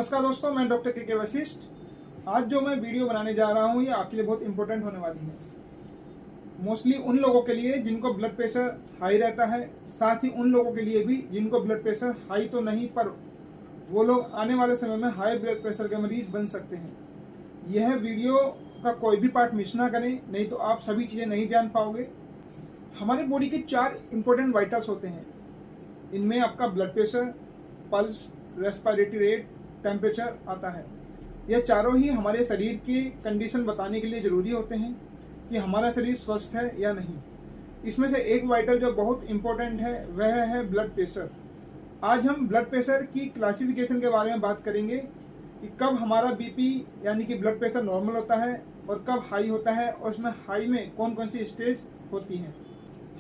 नमस्कार दोस्तों, मैं डॉक्टर के वशिष्ठ। आज जो मैं वीडियो बनाने जा रहा हूँ ये आपके लिए बहुत इंपॉर्टेंट होने वाली है। मोस्टली उन लोगों के लिए जिनको ब्लड प्रेशर हाई रहता है, साथ ही उन लोगों के लिए भी जिनको ब्लड प्रेशर हाई तो नहीं पर वो लोग आने वाले समय में हाई ब्लड प्रेशर के मरीज बन सकते हैं। यह वीडियो का कोई भी पार्ट मिस ना करें, नहीं तो आप सभी चीज़ें नहीं जान पाओगे। हमारे बॉडी के 4 इंपॉर्टेंट वाइटल्स होते हैं। इनमें आपका blood pressure, pulse, respiratory rate, temperature आता है। यह चारों ही हमारे शरीर की कंडीशन बताने के लिए ज़रूरी होते हैं कि हमारा शरीर स्वस्थ है या नहीं। इसमें से एक वाइटल जो बहुत इंपॉर्टेंट है वह है ब्लड प्रेशर। आज हम ब्लड प्रेशर की क्लासिफिकेशन के बारे में बात करेंगे कि कब हमारा बीपी यानी कि ब्लड प्रेशर नॉर्मल होता है और कब हाई होता है, और उसमें हाई में कौन कौन सी स्टेज होती हैं।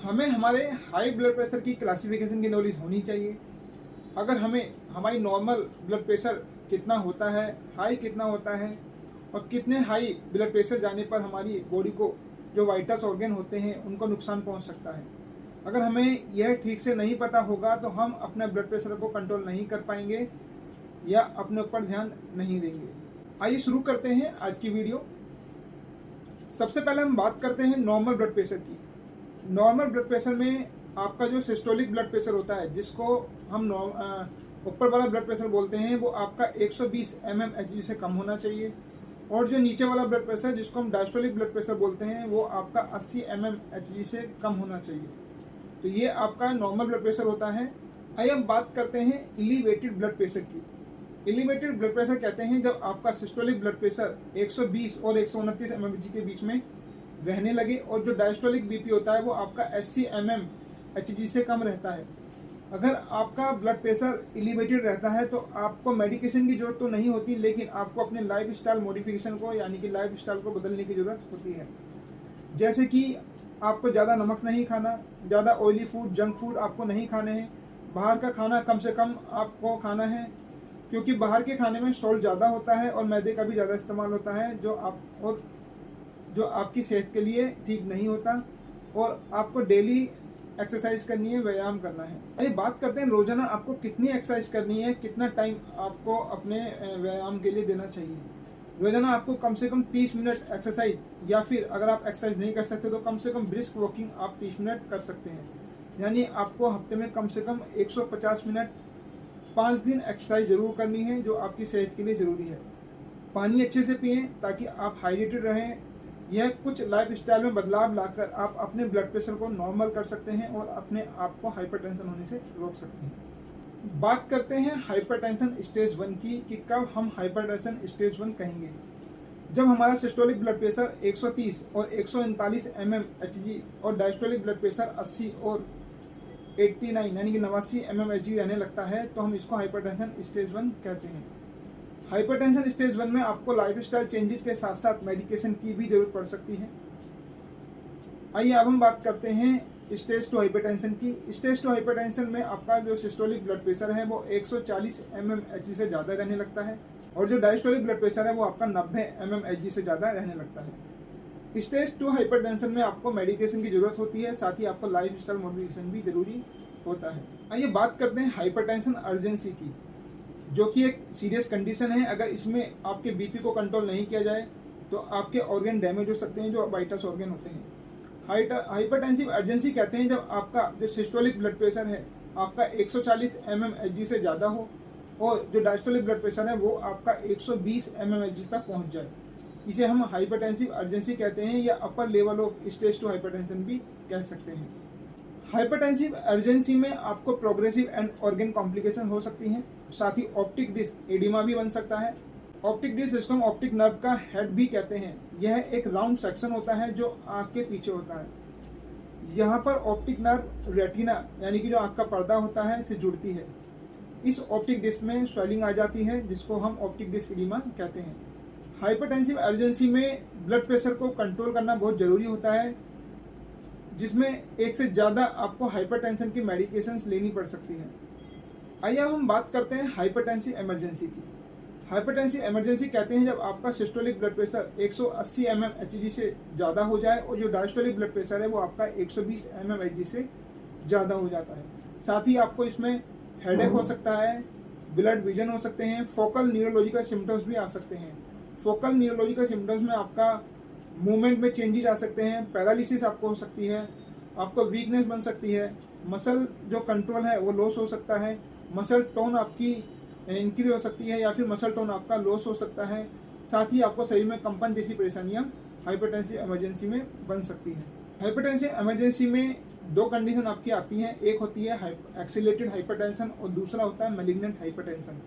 हमें हमारे हाई ब्लड प्रेशर की क्लासिफिकेशन की नॉलेज होनी चाहिए। अगर हमें हमारी नॉर्मल ब्लड प्रेशर कितना होता है, हाई कितना होता है और कितने हाई ब्लड प्रेशर जाने पर हमारी बॉडी को जो वाइटल्स ऑर्गन होते हैं उनको नुकसान पहुंच सकता है। अगर हमें यह ठीक से नहीं पता होगा तो हम अपने ब्लड प्रेशर को कंट्रोल नहीं कर पाएंगे या अपने ऊपर ध्यान नहीं देंगे। आइए शुरू करते हैं आज की वीडियो। सबसे पहले हम बात करते हैं नॉर्मल ब्लड प्रेशर की। नॉर्मल ब्लड प्रेशर में आपका जो सिस्टोलिक ब्लड प्रेशर होता है, जिसको हम ऊपर वाला ब्लड प्रेशर बोलते हैं, वो आपका 120 mmHg से कम होना चाहिए। और जो नीचे वाला ब्लड प्रेशर जिसको हम डायस्टोलिक ब्लड प्रेशर बोलते हैं, वो आपका 80 mmHg से कम होना चाहिए। तो ये आपका नॉर्मल ब्लड प्रेशर होता है। आइए हम बात करते हैं एलिवेटेड ब्लड प्रेशर की। एलिवेटेड ब्लड प्रेशर कहते हैं जब आपका सिस्टोलिक ब्लड प्रेशर 120 और 129 mmHg के बीच में रहने लगे, और जो डायस्टोलिक बीपी होता है वो आपका 80 mmHg से कम रहता है। अगर आपका ब्लड प्रेशर एलिवेटेड रहता है तो आपको मेडिकेशन की जरूरत तो नहीं होती, लेकिन आपको अपने लाइफ स्टाइल मॉडिफिकेशन को यानी कि लाइफ स्टाइल को बदलने की जरूरत होती है। जैसे कि आपको ज़्यादा नमक नहीं खाना, ज़्यादा ऑयली फूड, जंक फूड आपको नहीं खाने हैं। बाहर का खाना कम से कम आपको खाना है, क्योंकि बाहर के खाने में सॉल्ट ज़्यादा होता है और मैदे का भी ज़्यादा इस्तेमाल होता है, जो आपकी सेहत के लिए ठीक नहीं होता। और आपको डेली एक्सरसाइज करनी है, व्यायाम करना है। अरे बात करते हैं रोजाना आपको कितनी एक्सरसाइज करनी है, कितना टाइम आपको अपने व्यायाम के लिए देना चाहिए। रोजाना आपको कम से कम 30 मिनट एक्सरसाइज, या फिर अगर आप एक्सरसाइज नहीं कर सकते तो कम से कम ब्रिस्क वॉकिंग आप 30 मिनट कर सकते हैं। यानी आपको हफ्ते में कम से कम 150 मिनट 5 दिन एक्सरसाइज जरूर करनी है, जो आपकी सेहत के लिए जरूरी है। पानी अच्छे से पिएं ताकि आप हाइड्रेटेड रहें। यह कुछ लाइफ स्टाइल में बदलाव लाकर आप अपने ब्लड प्रेशर को नॉर्मल कर सकते हैं और अपने आप को हाइपरटेंशन होने से रोक सकते हैं। बात करते हैं हाइपरटेंशन स्टेज 1 की कि कब हम हाइपरटेंशन स्टेज 1 कहेंगे। जब हमारा सिस्टोलिक ब्लड प्रेशर 130 और 139 mmHg और डायस्टोलिक ब्लड प्रेशर 80 और 89 यानी कि 89 mmHg रहने लगता है, तो हम इसको हाइपरटेंशन स्टेज 1 कहते हैं। हाइपरटेंशन स्टेज 1 में आपको लाइफस्टाइल चेंजेस के साथ साथ मेडिकेशन की भी जरूरत पड़ सकती है। आइए अब हम बात करते हैं स्टेज 2 हाइपरटेंशन की। स्टेज 2 हाइपरटेंशन में आपका जो सिस्टोलिक ब्लड प्रेशर है वो 140 mmHg से ज़्यादा रहने लगता है, और जो डायस्टोलिक ब्लड प्रेशर है वो आपका 90 mmHg से ज़्यादा रहने लगता है। स्टेज 2 हाइपरटेंशन में आपको मेडिकेशन की जरूरत होती है, साथ ही आपको लाइफ स्टाइल मॉडिफिकेशन भी जरूरी होता है। आइए बात करते हैं हाइपरटेंशन अर्जेंसी की, जो कि एक सीरियस कंडीशन है। अगर इसमें आपके बीपी को कंट्रोल नहीं किया जाए तो आपके ऑर्गन डैमेज हो सकते हैं, जो वाइटल्स ऑर्गन होते हैं। हाइपरटेंसिव अर्जेंसी कहते हैं जब आपका जो सिस्टोलिक ब्लड प्रेशर है आपका 140 mmHg से ज़्यादा हो, और जो डायस्टोलिक ब्लड प्रेशर है वो आपका 120 mmHg तक पहुंच जाए। इसे हम हाइपरटेंसिव अर्जेंसी कहते हैं, या upper level of stage 2 hypertension भी कह सकते हैं। हाइपरटेंसिव अर्जेंसी में आपको प्रोग्रेसिव एंड ऑर्गन कॉम्प्लिकेशन हो सकती हैं, साथ ही ऑप्टिक डिस्क एडिमा भी बन सकता है। ऑप्टिक डिस्क जिसको हम ऑप्टिक नर्व का हेड भी कहते हैं, यह एक राउंड सेक्शन होता है जो आंख के पीछे होता है। यहाँ पर ऑप्टिक नर्व रेटिना यानी कि जो आंख का पर्दा होता है से जुड़ती है। इस ऑप्टिक डिस्क में स्वेलिंग आ जाती है, जिसको हम ऑप्टिक डिस्क एडिमा कहते हैं। हाइपरटेंसिव अर्जेंसी में ब्लड प्रेशर को कंट्रोल करना बहुत जरूरी होता है, जिसमें एक से ज़्यादा आपको हाइपरटेंशन की मेडिकेशंस लेनी पड़ सकती है। आइए अब हम बात करते हैं हाइपरटेंसिव इमरजेंसी की। हाइपरटेंसिव इमरजेंसी कहते हैं जब आपका सिस्टोलिक ब्लड प्रेशर 180 mmHg से ज़्यादा हो जाए, और जो डायस्टोलिक ब्लड प्रेशर है वो आपका 120 mmHg से ज़्यादा हो जाता है। साथ ही आपको इसमें हेडेक हो सकता है, ब्लड विजन हो सकते हैं, फोकल न्यूरोलॉजिकल सिम्टम्स भी आ सकते हैं। फोकल न्यूरोलॉजिकल सिम्टम्स में आपका मूवमेंट में चेंजेस आ सकते हैं, पैरालिसिस आपको हो सकती है, आपको वीकनेस बन सकती है, मसल जो कंट्रोल है वो लॉस हो सकता है, मसल टोन आपकी इंक्रीज हो सकती है या फिर मसल टोन आपका लॉस हो सकता है। साथ ही आपको शरीर में कंपन जैसी परेशानियां हाइपरटेंसिव इमरजेंसी में बन सकती हैं। हाइपरटेंसिव इमरजेंसी में दो कंडीशन आपकी आती हैं, एक होती है एक्सीलरेटेड हाइपरटेंशन और दूसरा होता है मैलिग्नेंट हाइपरटेंशन।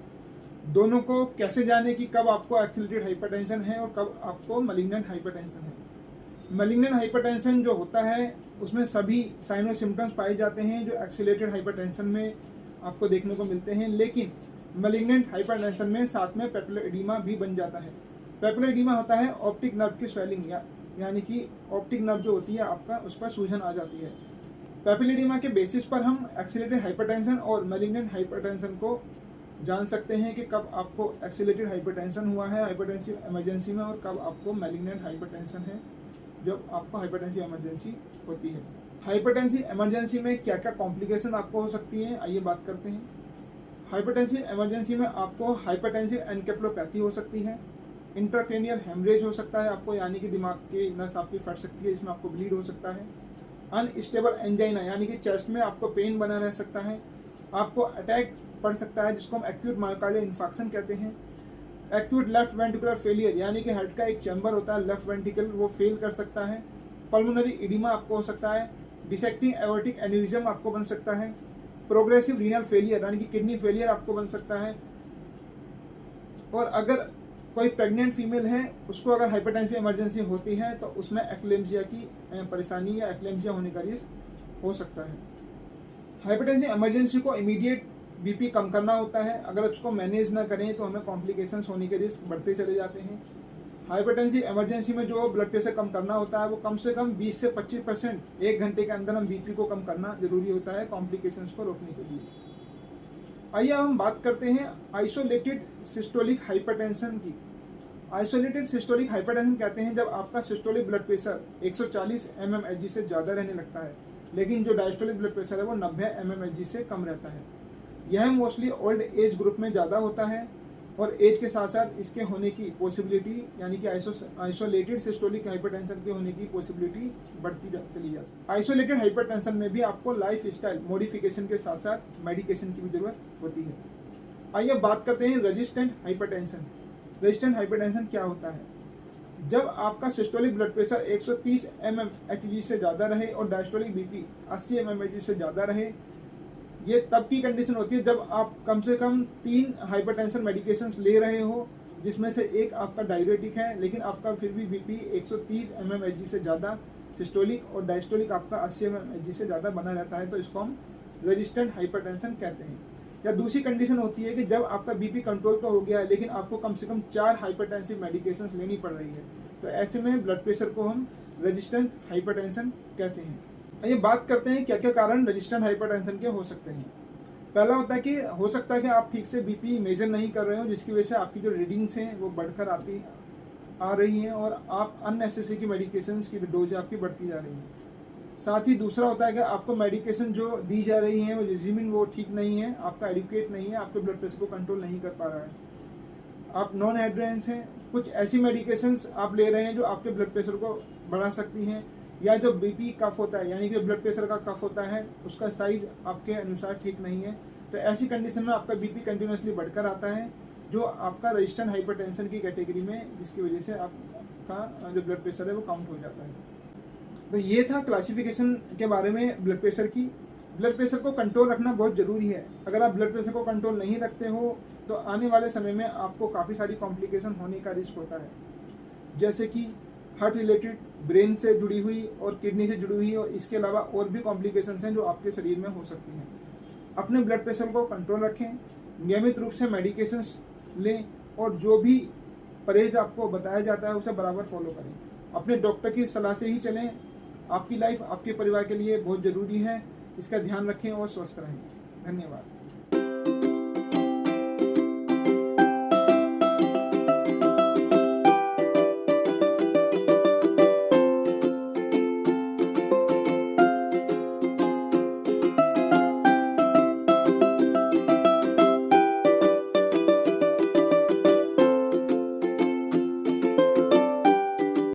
दोनों को कैसे जाने कि कब आपको एक्सीलरेटेड हाइपरटेंशन है और कब आपको मैलिग्नेंट हाइपरटेंशन है। मैलिग्नेंट हाइपरटेंशन जो होता है उसमें सभी साइन और सिम्टम्स पाए जाते हैं जो एक्सीलरेटेड हाइपरटेंशन में आपको देखने को मिलते हैं, लेकिन मैलिग्नेंट हाइपरटेंशन में साथ में पेपुलर एडिमा भी बन जाता है। पेपुलर एडिमा होता है ऑप्टिक नर्व की स्वेलिंग, यानी कि ऑप्टिक नर्व जो होती है आपका उस पर सूजन आ जाती है। पेपुलर एडिमा के बेसिस पर हम एक्सीलरेटेड हाइपरटेंशन और मैलिग्नेंट हाइपरटेंशन को जान सकते हैं कि कब आपको एक्सीलरेटेड हाइपरटेंशन हुआ है हाइपरटेंसिव इमरजेंसी में और कब आपको मैलिग्नेंट हाइपरटेंशन है जब आपको हाइपरटेंसिव इमरजेंसी होती है। हाइपरटेंसिव इमरजेंसी में क्या क्या कॉम्प्लिकेशन आपको हो सकती है, आइए बात करते हैं। हाइपरटेंसिव इमरजेंसी में आपको हाइपरटेंसिव एनकेफेलोपैथी हो सकती है, इंट्राक्रेनियल हेमरेज हो सकता है आपको, यानी कि दिमाग की नस आपकी फट सकती है, इसमें आपको ब्लीड हो सकता है। अनस्टेबल एंजाइना यानी कि चेस्ट में आपको पेन बना रह सकता है, आपको अटैक पड़ सकता है जिसको हम एक्यूट मायोकार्डियल इन्फार्क्शन कहते हैं। एक्यूट लेफ्ट वेंट्रिकुलर फेलियर यानी कि हार्ट का एक चैम्बर होता है लेफ्ट वेंट्रिकल, वो फेल कर सकता है। पल्मोनरी एडिमा आपको हो सकता है, डिसेक्टिंग एओर्टिक एन्यूरिज्म आपको बन सकता है, प्रोग्रेसिव रीनल फेलियर यानी कि किडनी फेलियर आपको बन सकता है। और अगर कोई प्रेग्नेंट फीमेल है उसको अगर हाइपरटेंसिव इमरजेंसी होती है तो उसमें एक्लेम्सिया की परेशानी या एक्लेम्सिया होने का रिस्क हो सकता है। हाइपरटेंसिव इमरजेंसी को इमीडिएट बीपी कम करना होता है, अगर उसको मैनेज ना करें तो हमें कॉम्प्लिकेशंस होने के रिस्क बढ़ते चले जाते हैं। हाइपरटेंसिव इमरजेंसी में जो ब्लड प्रेशर कम करना होता है वो कम से कम 20 से 25% एक घंटे के अंदर हम बीपी को कम करना जरूरी होता है कॉम्प्लिकेशंस को रोकने के लिए। आइए हम बात करते हैं आइसोलेटेड सिस्टोलिक हाइपरटेंशन की। आइसोलेटेड सिस्टोलिक हाइपरटेंशन कहते हैं जब आपका सिस्टोलिक ब्लड प्रेशर 140 mmHg से ज़्यादा रहने लगता है, लेकिन जो डायस्टोलिक ब्लड प्रेशर है वो 90 mmHg से कम रहता है। यह मोस्टली ओल्ड एज ग्रुप में ज़्यादा होता है और एज के साथ साथ इसके होने की पॉसिबिलिटी यानी कि आइसोलेटेड सिस्टोलिक हाइपरटेंशन के होने की पॉसिबिलिटी बढ़ती चली जाती है। आइसोलेटेड हाइपरटेंशन में भी आपको लाइफ स्टाइल मॉडिफिकेशन के साथ साथ मेडिकेशन की भी जरूरत होती है। आइए बात करते हैं रेजिस्टेंट हाइपरटेंशन। रेजिस्टेंट हाइपरटेंशन क्या होता है? जब आपका सिस्टोलिक ब्लड प्रेशर 130 mmHg से ज़्यादा रहे और डायस्टोलिक बीपी 80 mmHg से ज़्यादा रहे, ये तब की कंडीशन होती है जब आप कम से कम 3 हाइपरटेंशन मेडिकेशंस ले रहे हो, जिसमें से एक आपका डायरेटिक है लेकिन आपका फिर भी बीपी 130 mmHg से ज़्यादा सिस्टोलिक और डायस्टोलिक आपका 80 mmHg से ज़्यादा बना रहता है, तो इसको हम रेजिस्टेंट हाइपरटेंशन कहते हैं। या दूसरी कंडीशन होती है कि जब आपका बीपी कंट्रोल तो हो गया है लेकिन आपको कम से कम 4 हाइपरटेंसिव मेडिकेशंस लेनी पड़ रही है, तो ऐसे में ब्लड प्रेशर को हम रेजिस्टेंट हाइपरटेंशन कहते हैं। ये बात करते हैं क्या क्या कारण रेजिस्टेंट हाइपरटेंशन के हो सकते हैं। पहला होता है कि हो सकता है कि आप ठीक से बीपी मेजर नहीं कर रहे हो, जिसकी वजह से आपकी जो रीडिंग्स हैं वो बढ़कर आ रही हैं और आप अननेसेसरी की मेडिकेशंस की डोज आपकी बढ़ती जा रही है। साथ ही दूसरा होता है कि आपको मेडिकेशन जो दी जा रही है वो रेजिमिन वो ठीक नहीं है, आपका एडिक्वेट नहीं है, आपके ब्लड प्रेशर को कंट्रोल नहीं कर पा रहा है, आप नॉन एड्रेंस हैं, कुछ ऐसी मेडिकेशंस आप ले रहे हैं जो आपके ब्लड प्रेशर को बढ़ा सकती हैं, या जो बीपी कफ होता है यानी कि ब्लड प्रेशर का कफ होता है उसका साइज आपके अनुसार ठीक नहीं है, तो ऐसी कंडीशन में आपका बीपी कंटिन्यूसली बढ़कर आता है जो आपका रेजिस्टेंट हाइपरटेंशन की कैटेगरी में, जिसकी वजह से आपका जो ब्लड प्रेशर है वो काउंट हो जाता है। तो ये था क्लासिफिकेशन के बारे में ब्लड प्रेशर की। ब्लड प्रेशर को कंट्रोल रखना बहुत ज़रूरी है। अगर आप ब्लड प्रेशर को कंट्रोल नहीं रखते हो तो आने वाले समय में आपको काफ़ी सारी कॉम्प्लिकेशन होने का रिस्क होता है, जैसे कि हार्ट रिलेटेड, ब्रेन से जुड़ी हुई और किडनी से जुड़ी हुई, और इसके अलावा और भी कॉम्प्लिकेशंस हैं जो आपके शरीर में हो सकती हैं। अपने ब्लड प्रेशर को कंट्रोल रखें, नियमित रूप से मेडिकेशंस लें और जो भी परहेज आपको बताया जाता है उसे बराबर फॉलो करें। अपने डॉक्टर की सलाह से ही चलें। आपकी लाइफ आपके परिवार के लिए बहुत ज़रूरी है, इसका ध्यान रखें और स्वस्थ रहें। धन्यवाद।